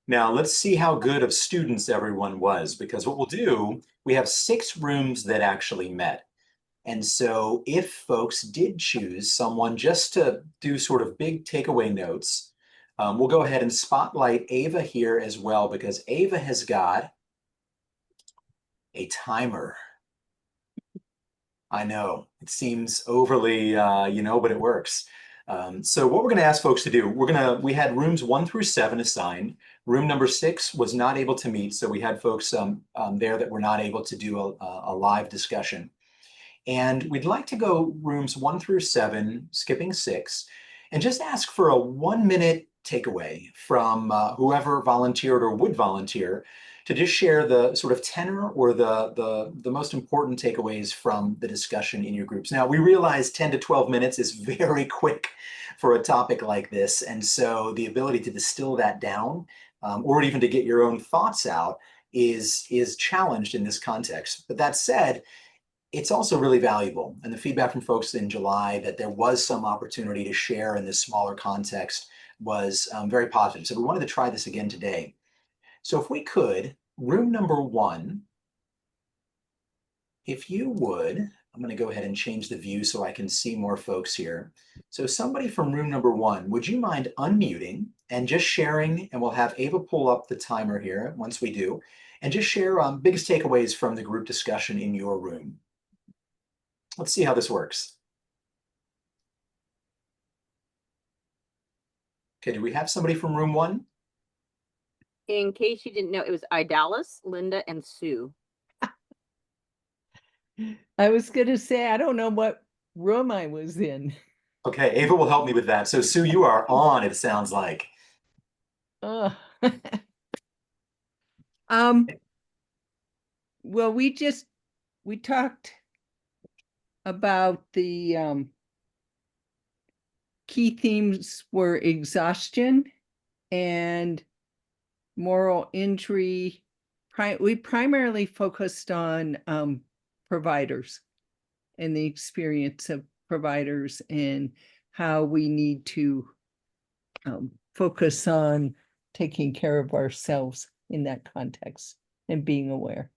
Now, let's see how good of students everyone was, because what we'll do, we have 6 rooms that actually met. And so if folks did choose someone just to do sort of big takeaway notes, we'll go ahead and spotlight Ava here as well, because Ava has got a timer. I know, it seems overly, but it works. So what we're going to ask folks to do, we had rooms 1 through 7 assigned. Room number 6 was not able to meet, so we had folks there that were not able to do a live discussion. And we'd like to go rooms 1 through 7, skipping 6, and just ask for a 1-minute takeaway from whoever volunteered or would volunteer to just share the sort of tenor or the most important takeaways from the discussion in your groups. Now, we realize 10 to 12 minutes is very quick for a topic like this, and so the ability to distill that down or even to get your own thoughts out is challenged in this context. But that said, it's also really valuable. And the feedback from folks in July that there was some opportunity to share in this smaller context was very positive. So we wanted to try this again today. So if we could, room number 1, if you would, I'm going to go ahead and change the view so I can see more folks here. So somebody from room number 1, would you mind unmuting and just sharing, and we'll have Ava pull up the timer here once we do, and just share biggest takeaways from the group discussion in your room. Let's see how this works. Okay, do we have somebody from room 1? In case you didn't know, it was Idalis, Linda, and Sue. I was going to say, I don't know what room I was in. Okay, Ava will help me with that. So Sue, you are on, it sounds like. Well, we talked about the key themes were exhaustion and moral injury. We primarily focused on providers and the experience of providers and how we need to focus on taking care of ourselves in that context and being aware.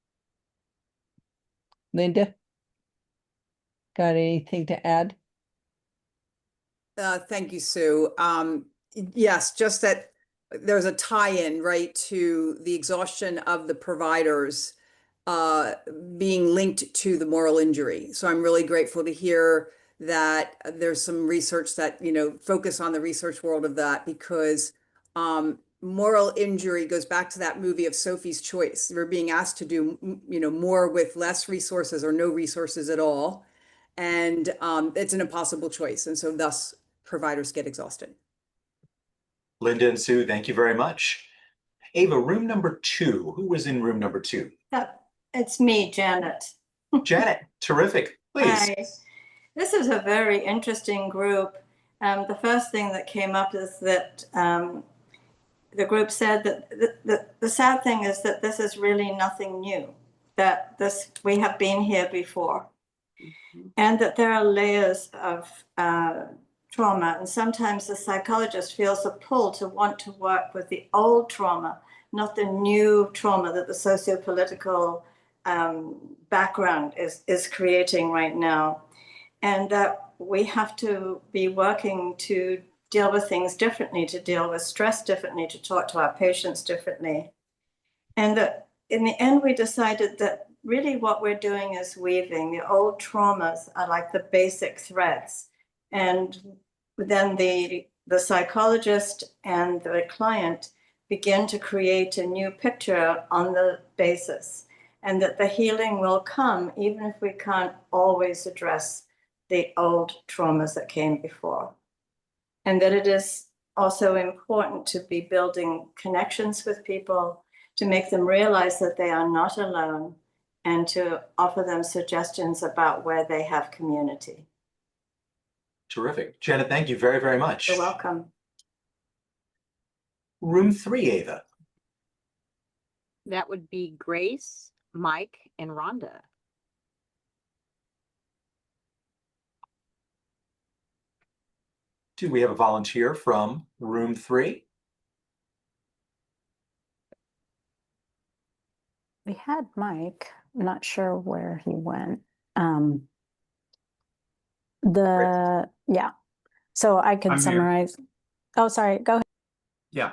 Linda, got anything to add? Thank you, Sue. Yes, just that there's a tie-in, right, to the exhaustion of the providers being linked to the moral injury. So I'm really grateful to hear that there's some research that, focus on the research world of that, because moral injury goes back to that movie of Sophie's Choice. We're being asked to do, more with less resources or no resources at all. And it's an impossible choice. And so thus providers get exhausted. Linda and Sue, thank you very much. Ava, room number 2. Who was in room number 2? It's me, Janet. Janet, terrific. Please. Hi. This is a very interesting group. The first thing that came up is that the group said that the sad thing is that this is really nothing new, that we have been here before, and that there are layers of trauma, and sometimes the psychologist feels a pull to want to work with the old trauma, not the new trauma that the socio-political background is creating right now, and that we have to be working to deal with things differently, to deal with stress differently, to talk to our patients differently. And that in the end, we decided that really what we're doing is weaving. The old traumas are like the basic threads. And then the psychologist and the client begin to create a new picture on the basis. And that the healing will come even if we can't always address the old traumas that came before. And that it is also important to be building connections with people, to make them realize that they are not alone, and to offer them suggestions about where they have community. Terrific. Janet, thank you very, very much. You're welcome. Room 3, Ava. That would be Grace, Mike, and Rhonda. Do we have a volunteer from room 3? We had Mike. I'm not sure where he went. Yeah. So I could I'm here. summarize. Oh, sorry. Go ahead. Yeah.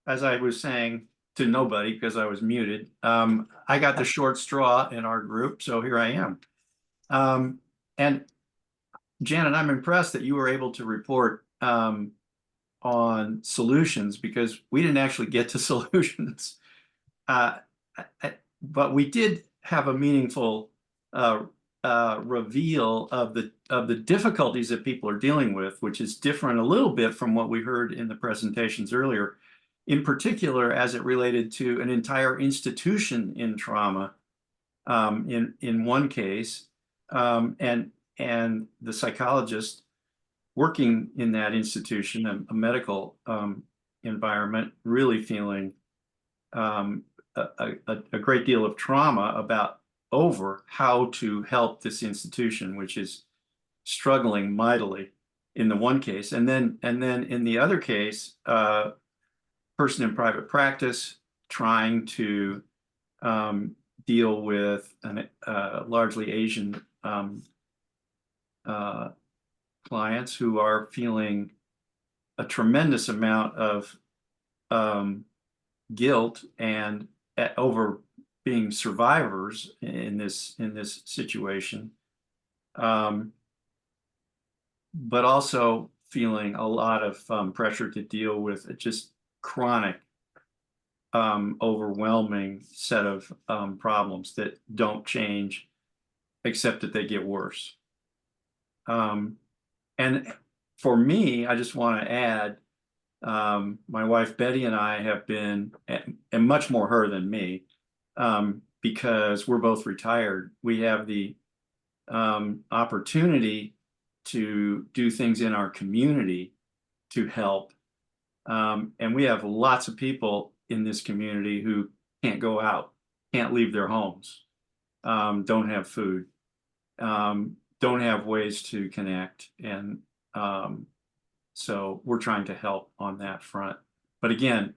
As I was saying to nobody because I was muted, I got the short straw in our group, so here I am. And Janet, I'm impressed that you were able to report on solutions because we didn't actually get to solutions. But we did have a meaningful reveal of the difficulties that people are dealing with, which is different a little bit from what we heard in the presentations earlier, in particular as it related to an entire institution in trauma in one case, and the psychologist working in that institution, a medical environment, really feeling a great deal of trauma over how to help this institution, which is struggling mightily in the one case. And then in the other case, person in private practice trying to deal with largely Asian clients who are feeling a tremendous amount of guilt and over being survivors in this situation, but also feeling a lot of pressure to deal with just chronic, overwhelming set of problems that don't change except that they get worse. And for me, I just want to add, my wife Betty and I have been, and much more her than me, because we're both retired. We have the opportunity to do things in our community to help. And we have lots of people in this community who can't go out, can't leave their homes, don't have food, don't have ways to connect. And so we're trying to help on that front. But again,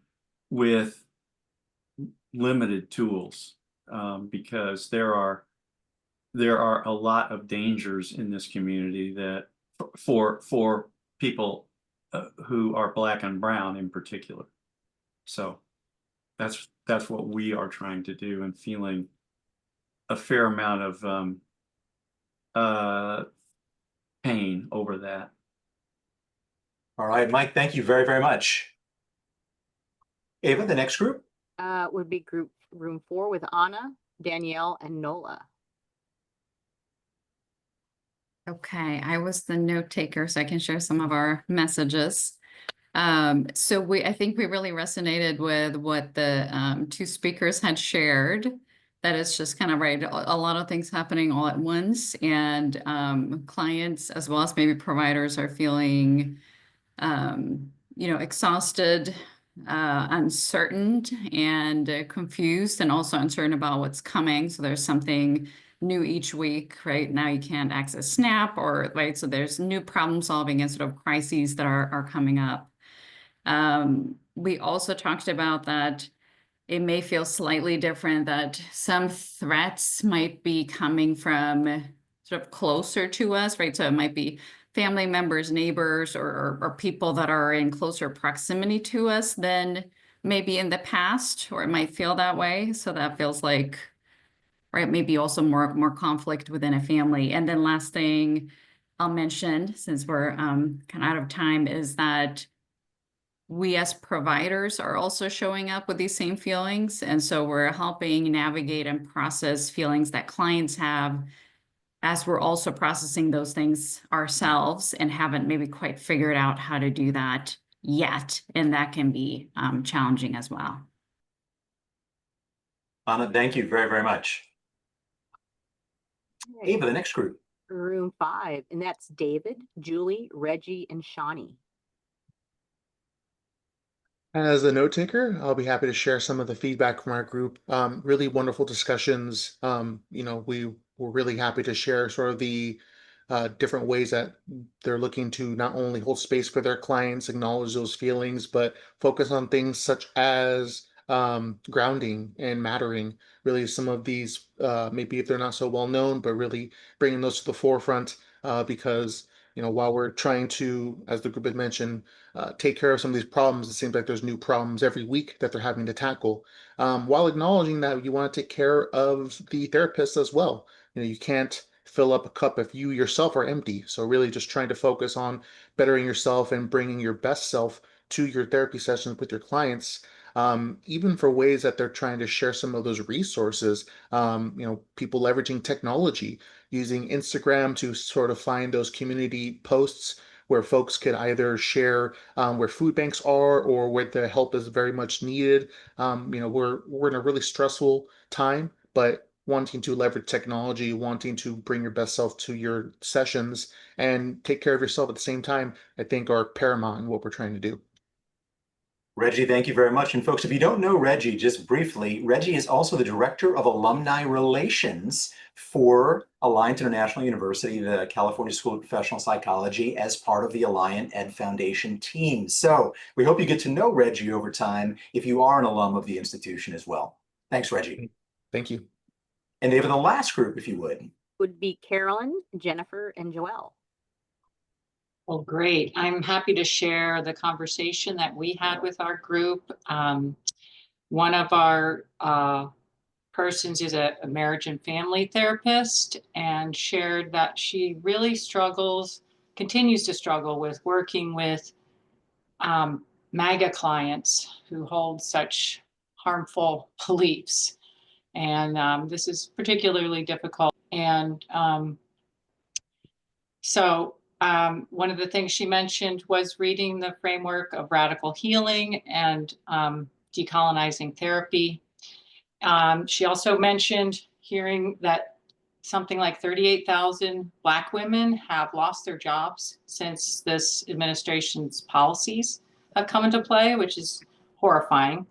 with limited tools, because there are a lot of dangers in this community that for people who are Black and brown in particular. So that's what we are trying to do, and feeling a fair amount of pain over that. All right, Mike, thank you very, very much. Ava, the next group? Would be room 4 with Anna, Danielle, and Nola. Okay, I was the note taker, so I can share some of our messages. So I think we really resonated with what the 2 speakers had shared, that it's just kind of right, a lot of things happening all at once, and clients as well as maybe providers are feeling exhausted, uncertain, and confused, and also uncertain about what's coming. So there's something new each week. Right now you can't access SNAP, or right, so there's new problem solving and sort of crises that are coming up. We also talked about that it may feel slightly different, that some threats might be coming from sort of closer to us, right? So it might be family members, neighbors, or people that are in closer proximity to us than maybe in the past, or it might feel that way. So that feels like, right, maybe also more conflict within a family. And then last thing I'll mention, since we're kind of out of time, is that we as providers are also showing up with these same feelings. And so we're helping navigate and process feelings that clients have, as we're also processing those things ourselves and haven't maybe quite figured out how to do that yet. And that can be challenging as well. Anna, thank you very, very much. Ava, the next group. Room 5, and that's David, Julie, Reggie, and Shawnee. As a note taker, I'll be happy to share some of the feedback from our group. Really wonderful discussions. We were really happy to share sort of the different ways that they're looking to not only hold space for their clients, acknowledge those feelings, but focus on things such as grounding and mattering. Really, some of these, maybe if they're not so well known, but really bringing those to the forefront because while we're trying to, as the group had mentioned, take care of some of these problems, it seems like there's new problems every week that they're having to tackle. While acknowledging that you want to take care of the therapists as well. You can't fill up a cup if you yourself are empty. So really just trying to focus on bettering yourself and bringing your best self to your therapy sessions with your clients. Even for ways that they're trying to share some of those resources, people leveraging technology, using Instagram to sort of find those community posts where folks could either share where food banks are or where the help is very much needed. We're in a really stressful time, but wanting to leverage technology, wanting to bring your best self to your sessions and take care of yourself at the same time, I think are paramount in what we're trying to do. Reggie, thank you very much. And folks, if you don't know Reggie, just briefly, Reggie is also the Director of Alumni Relations for Alliant International University, the California School of Professional Psychology, as part of the Alliant Ed Foundation team. So we hope you get to know Reggie over time if you are an alum of the institution as well. Thanks, Reggie. Thank you. And David, the last group, if you would be Carolyn, Jennifer, and Joelle. Well, great. I'm happy to share the conversation that we had with our group. One of our persons is a marriage and family therapist, and shared that she really continues to struggle with working with MAGA clients who hold such harmful beliefs. And this is particularly difficult. And so one of the things she mentioned was reading the framework of radical healing and decolonizing therapy. She also mentioned hearing that something like 38,000 Black women have lost their jobs since this administration's policies have come into play, which is horrifying.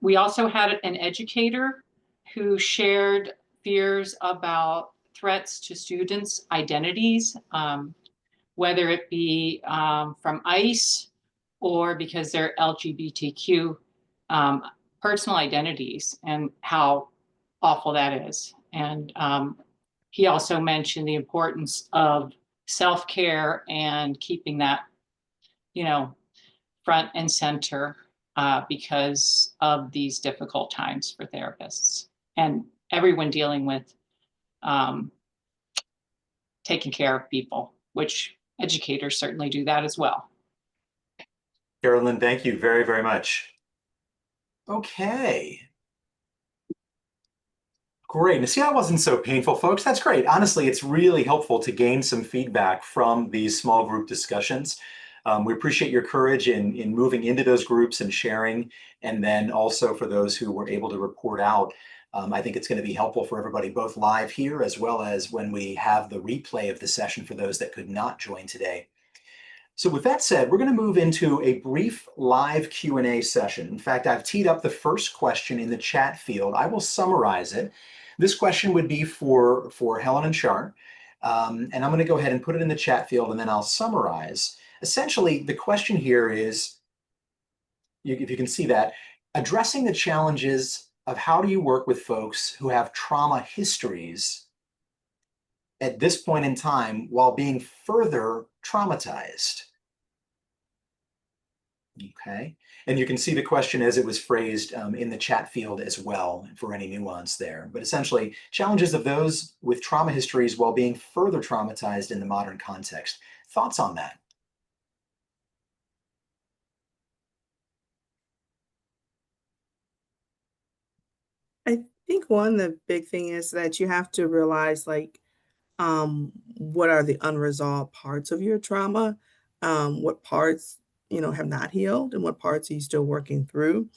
We also had an educator who shared fears about threats to students' identities, whether it be from ICE or because they're LGBTQ personal identities, and how awful that is. And he also mentioned the importance of self-care and keeping that, front and center because of these difficult times for therapists and everyone dealing with taking care of people, which educators certainly do that as well. Carolyn, thank you very, very much. Okay. Great. Now, see, that wasn't so painful, folks. That's great. Honestly, it's really helpful to gain some feedback from these small group discussions. We appreciate your courage in moving into those groups and sharing, and then also for those who were able to report out. I think it's going to be helpful for everybody, both live here as well as when we have the replay of the session for those that could not join today. So with that said, we're going to move into a brief live Q&A session. In fact, I've teed up the first question in the chat field. I will summarize it. This question would be for Helen and Char. And I'm going to go ahead and put it in the chat field, and then I'll summarize. Essentially, the question here is, if you can see that, addressing the challenges of how do you work with folks who have trauma histories at this point in time while being further traumatized. Okay, and you can see the question as it was phrased in the chat field as well for any nuance there. But essentially, challenges of those with trauma histories while being further traumatized in the modern context. Thoughts on that? I think the big thing is that you have to realize, like, what are the unresolved parts of your trauma? What parts, have not healed, and what parts are you still working through?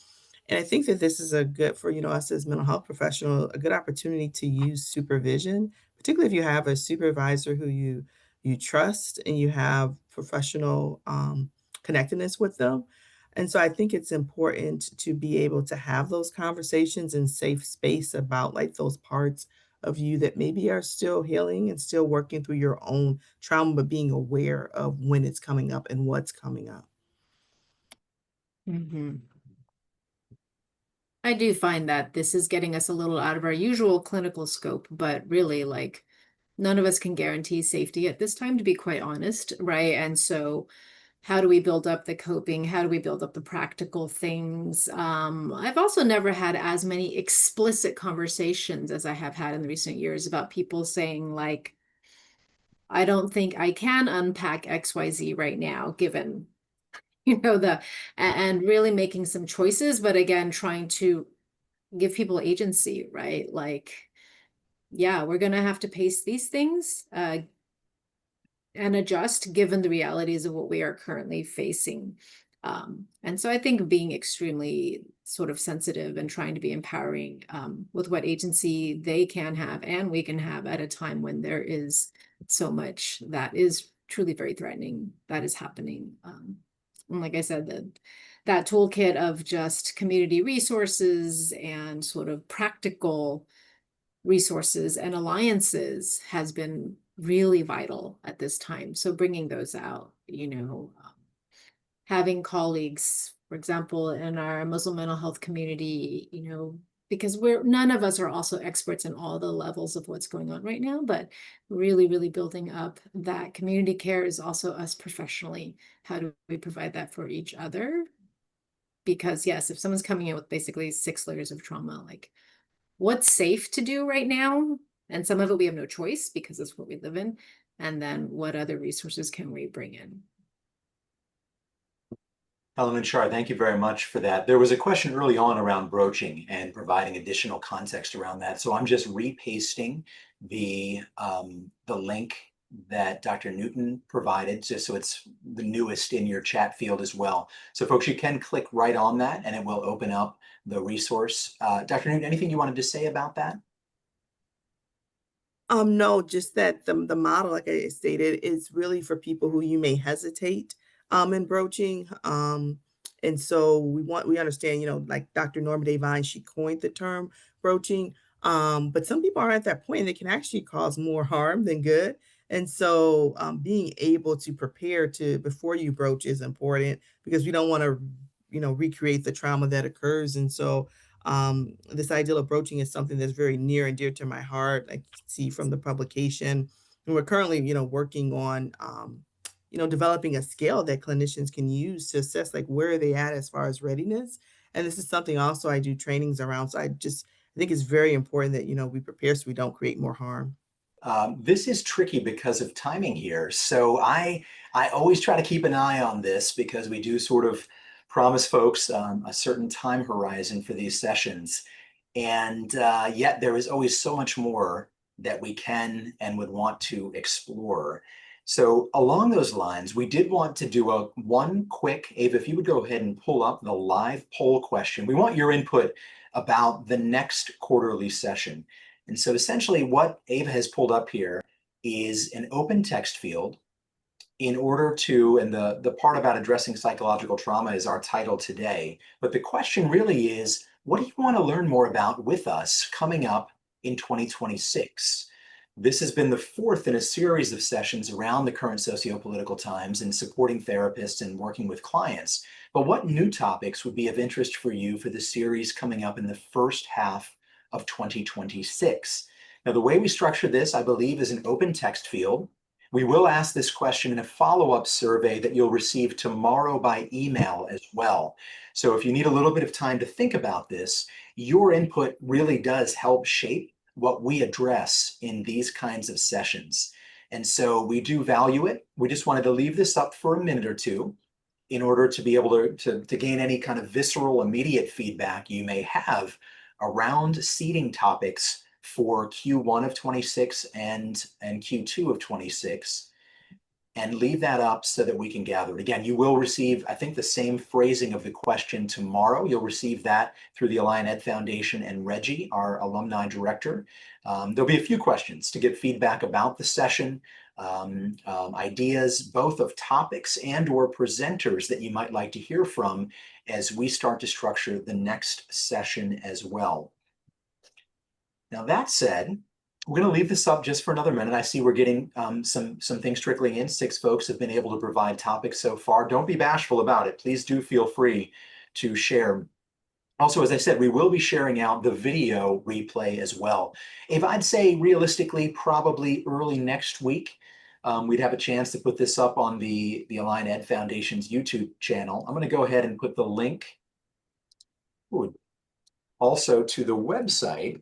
And I think that this is a good for, us as mental health professional, a good opportunity to use supervision, particularly if you have a supervisor who you trust and you have professional connectedness with them. And so I think it's important to be able to have those conversations in safe space about, like, those parts of you that maybe are still healing and still working through your own trauma, but being aware of when it's coming up and what's coming up. Mm-hmm. I do find that this is getting us a little out of our usual clinical scope, but really, like, none of us can guarantee safety at this time, to be quite honest, right? And so how do we build up the coping? How do we build up the practical things? I've also never had as many explicit conversations as I have had in the recent years about people saying, like, I don't think I can unpack XYZ right now, given, and really making some choices, but again, trying to give people agency, right? Like, yeah, we're going to have to pace these things and adjust given the realities of what we are currently facing. And so I think being extremely sort of sensitive and trying to be empowering with what agency they can have and we can have at a time when there is so much that is truly very threatening that is happening. And like I said, that toolkit of just community resources and sort of practical resources and alliances has been really vital at this time. So bringing those out, having colleagues, for example, in our Muslim mental health community, because none of us are also experts in all the levels of what's going on right now, but really, really building up that community care is also us professionally. How do we provide that for each other? Because yes, if someone's coming in with basically 6 layers of trauma, like, what's safe to do right now? And some of it we have no choice because it's what we live in. And then what other resources can we bring in? Helen and Char, thank you very much for that. There was a question early on around broaching and providing additional context around that. So I'm just repasting the link that Dr. Newton provided, just so it's the newest in your chat field as well. So folks, you can click right on that and it will open up the resource. Dr. Newton, anything you wanted to say about that? No, just that the model, like I stated, is really for people who you may hesitate in broaching. And so we understand, like Dr. Norma Devine, she coined the term broaching. But some people are at that point and they can actually cause more harm than good. And so being able to prepare before you broach is important because we don't want to, recreate the trauma that occurs. And so this ideal of broaching is something that's very near and dear to my heart. I see from the publication, and we're currently, working on, developing a scale that clinicians can use to assess, like, where are they at as far as readiness. And this is something also I do trainings around. So I think it's very important that, we prepare so we don't create more harm. This is tricky because of timing here. So I always try to keep an eye on this because we do sort of promise folks a certain time horizon for these sessions. And yet there is always so much more that we can and would want to explore. So along those lines, we did want to do one quick, Ava, if you would go ahead and pull up the live poll question. We want your input about the next quarterly session. And so essentially what Ava has pulled up here is an open text field in order to, and the part about addressing psychological trauma is our title today. But the question really is, what do you want to learn more about with us coming up in 2026? This has been the fourth in a series of sessions around the current socio-political times and supporting therapists and working with clients. But what new topics would be of interest for you for the series coming up in the first half of 2026? Now, the way we structure this, I believe, is an open text field. We will ask this question in a follow-up survey that you'll receive tomorrow by email as well. So if you need a little bit of time to think about this, your input really does help shape what we address in these kinds of sessions. And so we do value it. We just wanted to leave this up for a minute or two in order to be able to gain any kind of visceral, immediate feedback you may have around seating topics for Q1 of 26 and Q2 of 26, and leave that up so that we can gather it. Again, you will receive, I think, the same phrasing of the question tomorrow. You'll receive that through the Alliant Ed Foundation and Reggie, our alumni director. There'll be a few questions to get feedback about the session, ideas both of topics and or presenters that you might like to hear from as we start to structure the next session as well. Now, that said, we're going to leave this up just for another minute. I see we're getting some things trickling in. 6 folks have been able to provide topics so far. Don't be bashful about it. Please do feel free to share. Also, as I said, we will be sharing out the video replay as well. If I'd say realistically, probably early next week, we'd have a chance to put this up on the Alliant Ed Foundation's YouTube channel. I'm going to go ahead and put the link also to the website.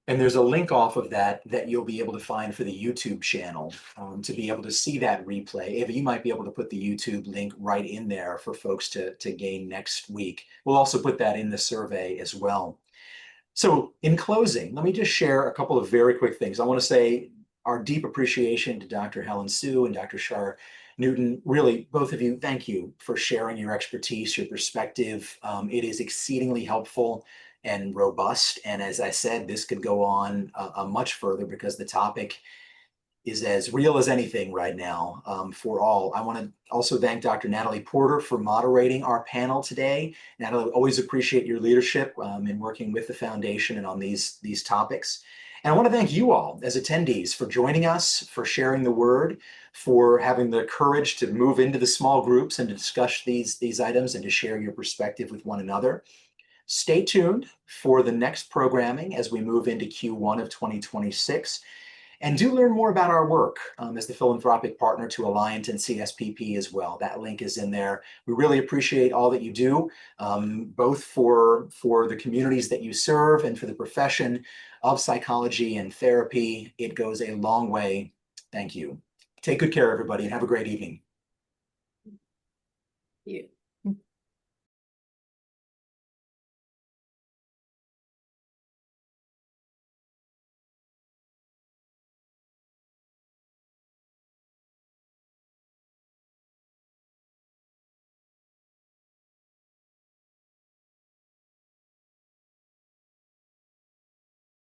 And there's a link off of that you'll be able to find for the YouTube channel to be able to see that replay. Ava, you might be able to put the YouTube link right in there for folks to gain next week. We'll also put that in the survey as well. So in closing, let me just share a couple of very quick things. I want to say our deep appreciation to Dr. Helen Hsu and Dr. Charmeka Newton. Really, both of you, thank you for sharing your expertise, your perspective. It is exceedingly helpful and robust. And as I said, this could go on much further because the topic is as real as anything right now for all. I want to also thank Dr. Natalie Porter for moderating our panel today. Natalie, always appreciate your leadership in working with the foundation and on these topics. And I want to thank you all as attendees for joining us, for sharing the word, for having the courage to move into the small groups and to discuss these items and to share your perspective with one another. Stay tuned for the next programming as we move into Q1 of 2026. And do learn more about our work as the philanthropic partner to Alliant and CSPP as well. That link is in there. We really appreciate all that you do, both for the communities that you serve and for the profession of psychology and therapy. It goes a long way. Thank you. Take good care, everybody, and have a great evening. Thank you.